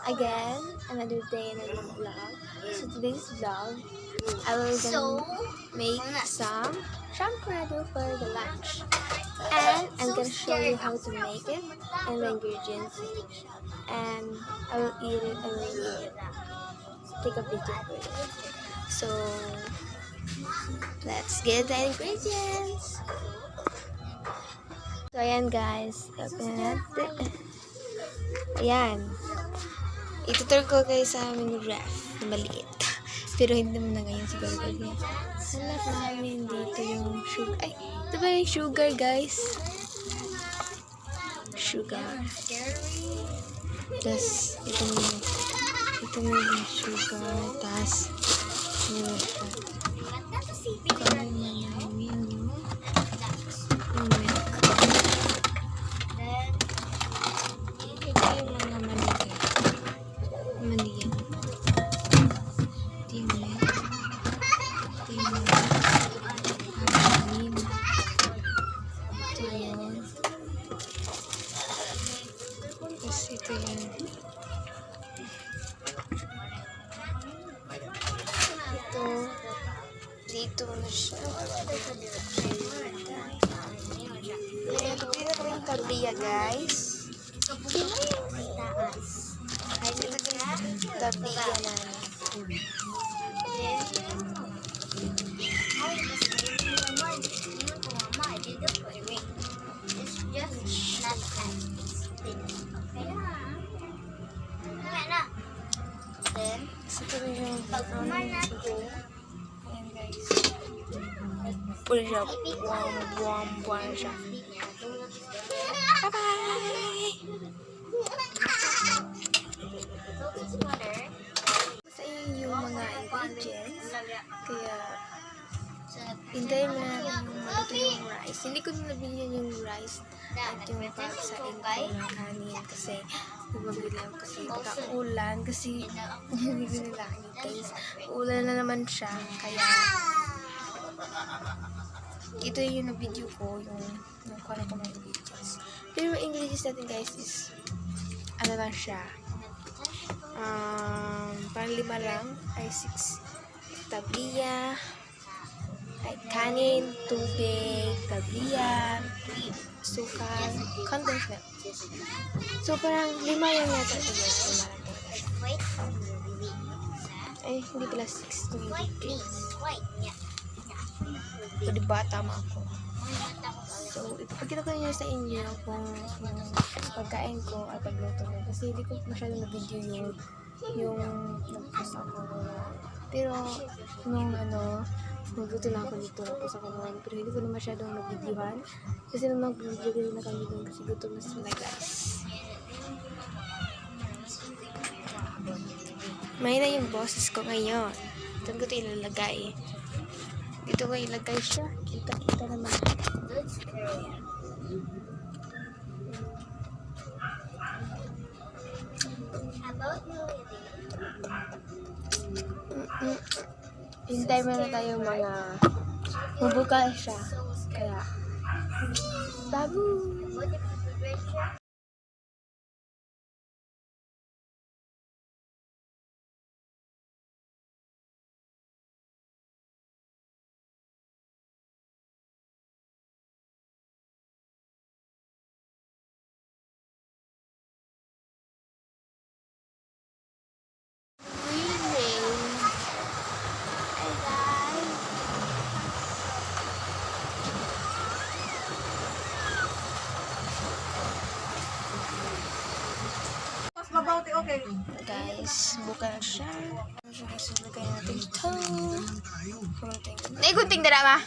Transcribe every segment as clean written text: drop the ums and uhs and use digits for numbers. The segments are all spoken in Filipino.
again, another day, another vlog. So today's vlog, I will gonna make some shampoo for the lunch. And I'm gonna show you how to make it and the ingredients. And I will eat it, I will take a video for it. So let's get the ingredients. So ayan guys, open natin. Ayan. Itutur ko kayo sa aming ref na maliit. Pero hindi naman na ngayon siguro kasi hanap namin dito yung sugar. Ay, ito ba yung sugar guys? Sugar. Tapos, ito mo yung sugar. Tapos, yun na siya. Kaya namin yung milk. Ito yung mga maligay. Maliyan. Ito yung milk. Ito yung hangin. Ito yun. Tapos ito yun. Ito. Dito na siya. Dito kami yung tabliya guys. Sino yung itaas? Guys, ito yung tabliya namin. Ito yung ayan guys. Pula siya. Buwang siya. Bye-bye! Sa inyo yung mga ingredients. Kaya, hintayin mo natin yung maluto yung rice. Hindi ko nabili yung rice at yung pagsain ko ng kanin kasi nagbabilang kasi ulan kasi hindi ko nila nakita. Ulan na naman siya kaya ito yung video ko yung kung ko mga ingredients. Pero yung ingredients natin guys is ano lang siya parang 5 lang ay 6 tabliya ay kanin, tubig, tabliya, sukal, condensed milk. So parang 5 yung yata ito guys. Ay, hindi pala 6 ingredients. O diba, tama ako. So, ipapakita ko nyo sa inyo kung yung pagkain ko at pagluto ko. Kasi hindi ko masyadong na-video yung nag-post ako. Pero, nung nagluto lang ako dito, nag-post ako naman. Pero hindi ko na masyadong na-videohan. Kasi nung nag-video na kami dun kasi gutom na sila guys. May na yung boses ko ngayon. Doon ko ito ilalagay. Dito ko ilagay siya. Kita naman. Hintay mo na tayo mga mabukal siya. Kaya, babu! Okay. Guys, bukal siya. So, lagay natin ito. Naigunting dara ma?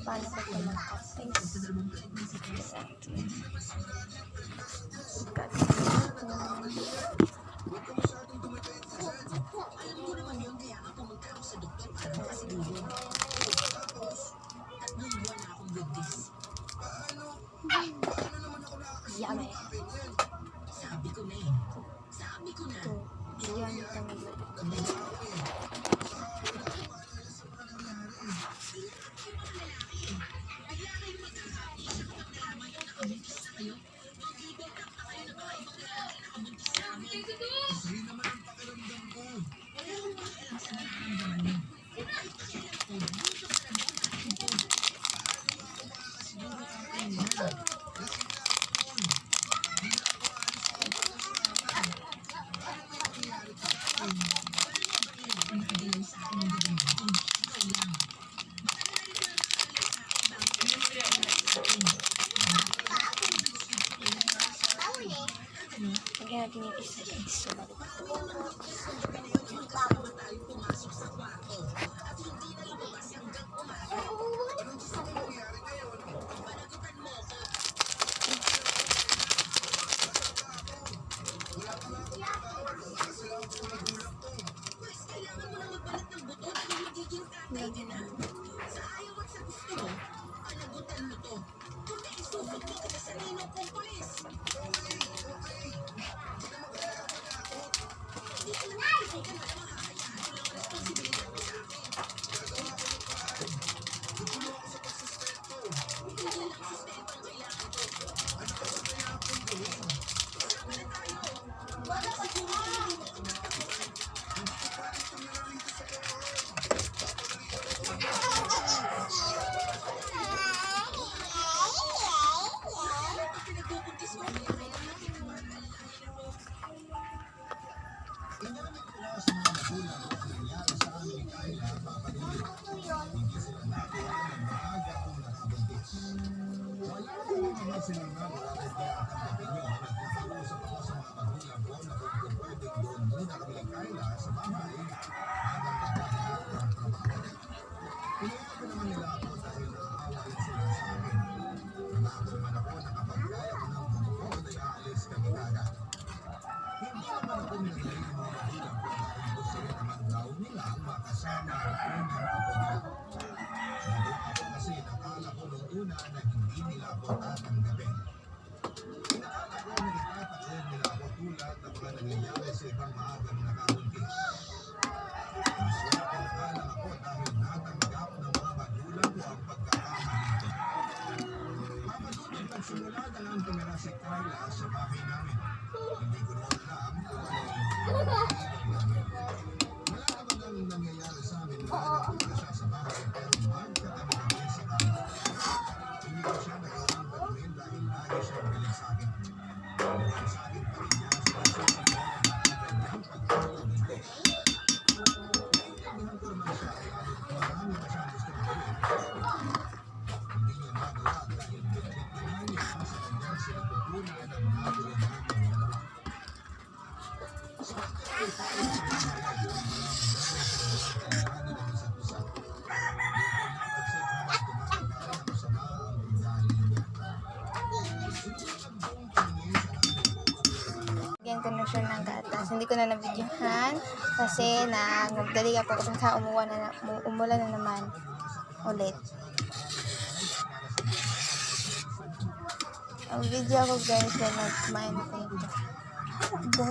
Paano ko ito mag-cutting? Yummy. Ito. Yan. guys. So, balik. Lagyan ko na siya ng gatas. Hindi ko na nabidyohan kasi nagdali ako kung sa umulan na naman ulit. Ang video ko guys na nag-kumain ako ito.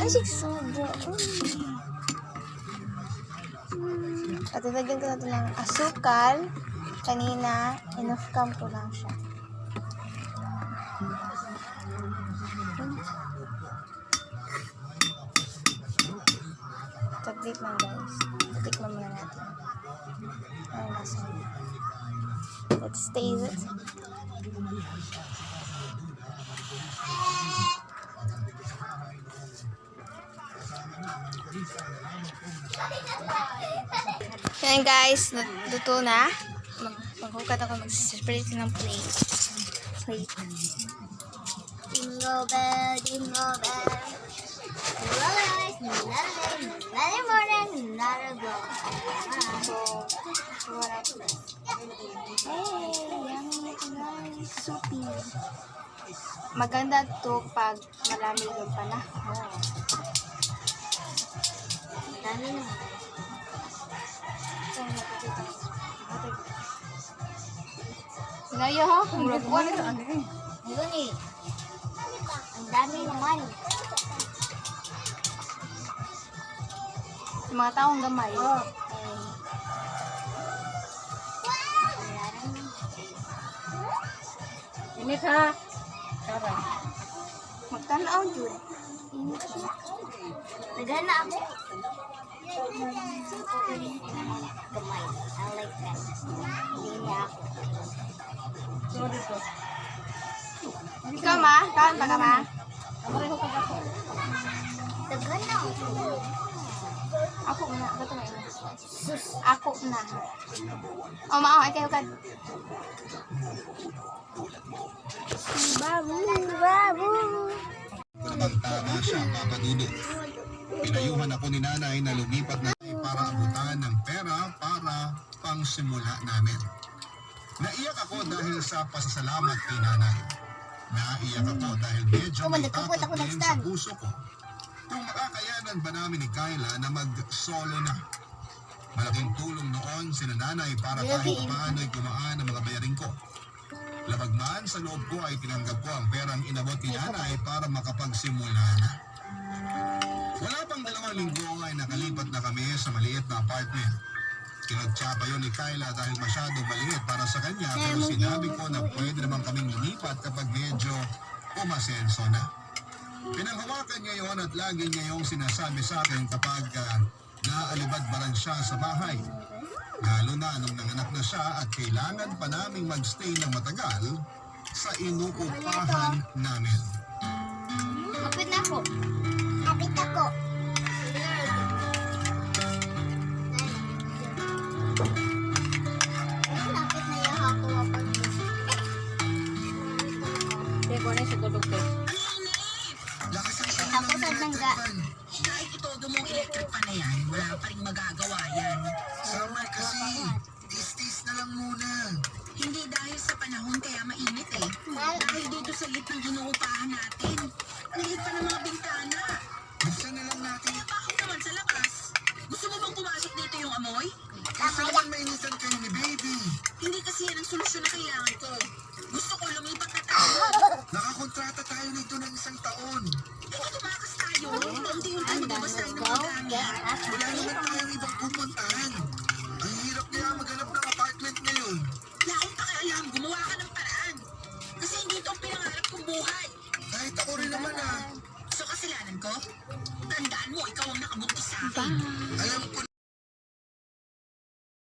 Ay, sigsubo. At ilagyan ko na ito ng asukal. Kanina, enough cam ko lang siya. Saglit lang guys. Tikman muna natin. Ang lasa niya. Let's taste it. Yan guys, luto na. Maghukat ako, mag-spray ng plate. Jingle bell, jingle bell. Another morning, another go. Soupy. Maganda to pag malamig yung panahon. Dami na. Sinaya ha? Murag ko na ano eh. Yun eh. Ang dami naman. Yung mga taong gamay. Init ha. Tara. Magtanaw yun. Nagana ako. Gamay. I like that. Hindi niya ako. So dito. Ikaw ma? Kaon pa ka ma? Amareho ka ako. Nagana ako. Ako muna. Bato na yun. Sus, ako na. O, mao, ay kayo kad. Babu, babu. Kung namang tama siya, Papa Dudut. Pinayuhan ako ni nanay na lumipat na para abutan ng pera para pangsimula namin. Naiyak ako dahil sa pasasalamat kay nanay. Naiyak ako dahil medyo may takot din sa puso ko kung makakayanan ba namin ni Kyla na mag-solo na. Malaking tulong noon si nanay para kahit paano'y gumaan ang mga bayarin ko. Labag man sa loob ko ay tinanggap ko ang perang inabot ni nanay para makapagsimula na. Wala pang 2 linggo ay nakalipat na kami sa maliit na apartment. Pinagtsapa yun ni Kyla dahil masyado maliit para sa kanya pero sinabi ko na pwede naman kaming lumipat kapag medyo umasenso na. Pinanghawakan niya yun at lagi niya yung sinasabi sa akin kapag naalibadbaran siya sa bahay. Lalo na nung nanganak na siya at kailangan pa naming magstay ng matagal sa inuupahan namin. Kapit na ako. Kapit ako. Kapit na yung ako kapag Hindi ko na siguro ko. ako sa bangga. Kahit itodo mong electric pa na yan, wala pa rin magagawa yan. Summer kasi, tis-tis na lang muna. Hindi dahil sa panahon kaya mainit eh. Dahil dito sa lit ng inuupahan natin. Liit pa ng mga bintana. Buksan na lang natin. Kaya bakit naman sa labas? Gusto mo bang pumasok dito yung amoy? Kasi naman mainitan kayo ni baby. Hindi kasi yan ang solusyon na kailangan ko. Gusto ko lumipat na tayo. Nakakontrata tayo nito ng 1 taon. Hindi tumakas tayo. Unti-unti magbabas tayo ng mga gamit. Wala naman tayong ibang pupuntahan. Ang hirap kaya maghanap ng apartment ngayon. Wala akong pakialam. Gumawa ka ng paraan. Kasi hindi ito ang pinangarap kong buhay. Kahit ako rin naman ah. So kasalanan ko? Tandaan mo, ikaw ang nakabuntis sa akin. Alam ko